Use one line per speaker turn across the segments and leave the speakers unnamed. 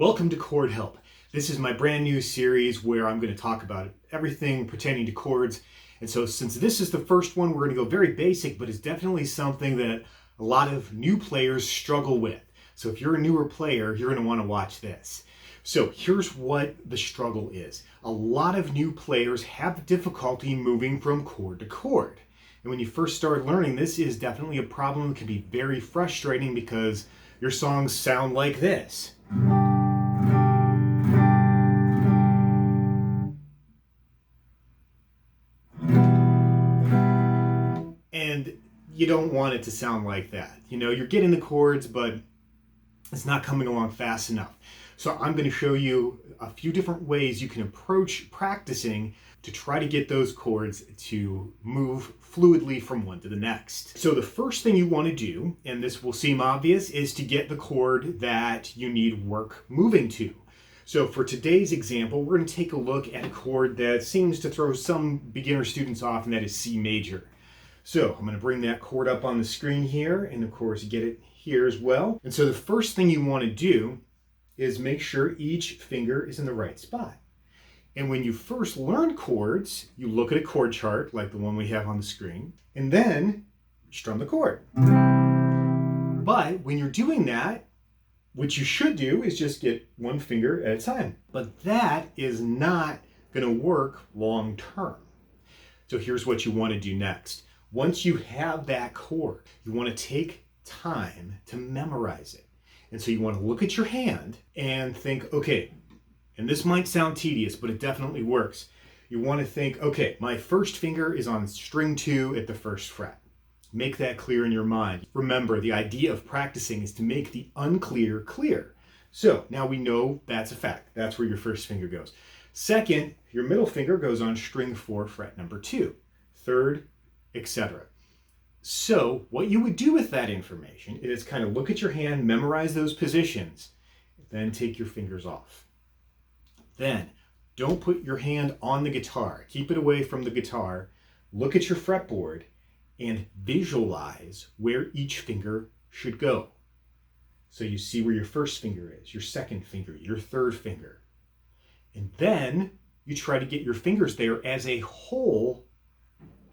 Welcome to Chord Help. This is my brand new series where I'm going to talk about everything pertaining to chords. And so since this is the first one, we're going to go very basic, but it's definitely something that a lot of new players struggle with. So if you're a newer player, you're going to want to watch this. So here's what the struggle is. A lot of new players have difficulty moving from chord to chord. And when you first start learning, this is definitely a problem. It can be very frustrating because your songs sound like this. And you don't want it to sound like that. You know, you're getting the chords, but it's not coming along fast enough. So I'm going to show you a few different ways you can approach practicing to try to get those chords to move fluidly from one to the next. So the first thing you want to do, and this will seem obvious, is to get the chord that you need work moving to. So for today's example, we're going to take a look at a chord that seems to throw some beginner students off, and that is C major. So I'm going to bring that chord up on the screen here, and of course get it here as well. And so the first thing you want to do is make sure each finger is in the right spot. And when you first learn chords, you look at a chord chart like the one we have on the screen, and then strum the chord. But when you're doing that, what you should do is just get one finger at a time. But that is not going to work long term. So here's what you want to do next. Once you have that chord, you want to take time to memorize it. And so you want to look at your hand and think, okay, and this might sound tedious, but it definitely works. You want to think, okay, my first finger is on string 2 at the first fret. Make that clear in your mind. Remember, the idea of practicing is to make the unclear clear. So now we know that's a fact. That's where your first finger goes. Second, your middle finger goes on string 4, fret number 2. Third, etc. So what you would do with that information is kind of look at your hand, memorize those positions, then take your fingers off. Then don't put your hand on the guitar. Keep it away from the guitar. Look at your fretboard and visualize where each finger should go. So you see where your first finger is, your second finger, your third finger. And then you try to get your fingers there as a whole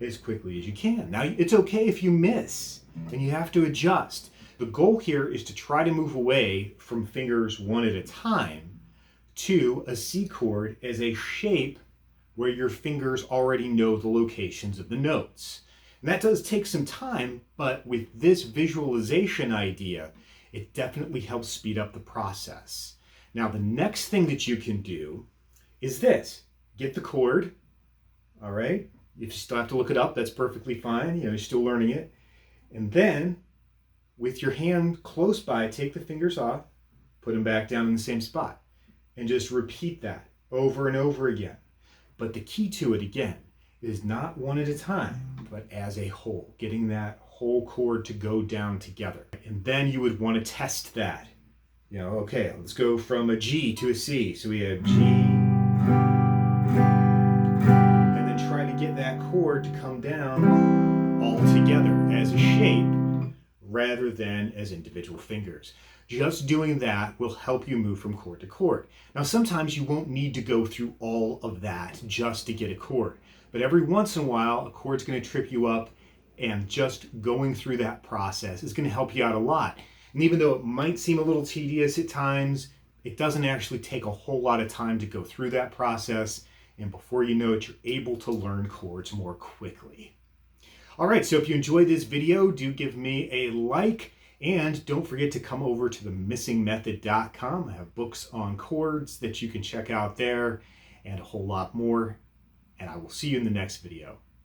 as quickly as you can. Now, it's okay if you miss and you have to adjust. The goal here is to try to move away from fingers one at a time to a C chord as a shape where your fingers already know the locations of the notes. And that does take some time, but with this visualization idea, it definitely helps speed up the process. Now, the next thing that you can do is this. Get the chord, all right? If you still have to look it up, that's perfectly fine. You know, you're still learning it. And then, with your hand close by, take the fingers off, put them back down in the same spot, and just repeat that over and over again. But the key to it, again, is not one at a time, but as a whole, getting that whole chord to go down together. And then you would want to test that. You know, okay, let's go from a G to a C. So we have G, get that chord to come down all together as a shape rather than as individual fingers. Just doing that will help you move from chord to chord. Now, sometimes you won't need to go through all of that just to get a chord, but every once in a while, a chord's going to trip you up, and just going through that process is going to help you out a lot. And even though it might seem a little tedious at times, it doesn't actually take a whole lot of time to go through that process. And before you know it, you're able to learn chords more quickly. All right, so if you enjoyed this video, do give me a like, and don't forget to come over to themissingmethod.com. I have books on chords that you can check out there and a whole lot more. And I will see you in the next video.